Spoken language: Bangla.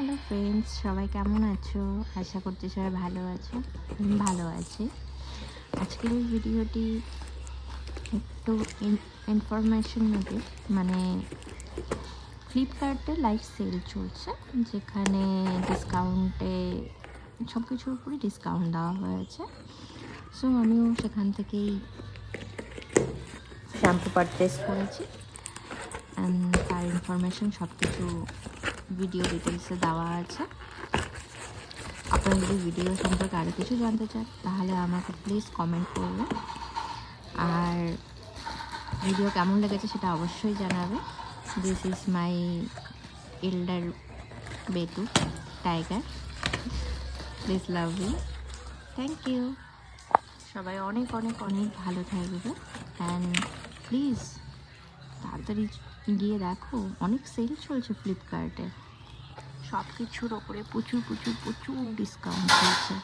হ্যালো ফ্রেন্ডস, সবাই কেমন আছো? আশা করছি সবাই ভালো আছো। আমি ভালো আছি। আজকের এই ভিডিওটি একটু ইনফরমেশন নেবে। মানে ফ্লিপকার্টে লাইভ সেল চলছে, যেখানে ডিসকাউন্টে সব কিছুর উপরে ডিসকাউন্ট দেওয়া হয়েছে। সো আমিও সেখান থেকেই শ্যাম্পু পারচেস করেছি, অ্যান্ড তার ইনফরমেশন সব কিছু ভিডিও ডিটেলসে দেওয়া আছে। আপনারা যদি ভিডিও সম্পর্কে আরও কিছু জানতে চান তাহলে আমাকে প্লিজ কমেন্ট করবেন, আর ভিডিও কেমন লেগেছে সেটা অবশ্যই জানাবে। দিস ইজ মাই এল্ডার বেটু Tiger, please love you, thank you. সবাই অনেক অনেক অনেক ভালো থাকবে, অ্যান্ড প্লিজ তাড়াতাড়ি গিয়ে দেখো, অনেক সেল চলছে ফ্লিপকার্টে, সব কিছুর ওপরে প্রচুর প্রচুর প্রচুর ডিসকাউন্ট চলছে।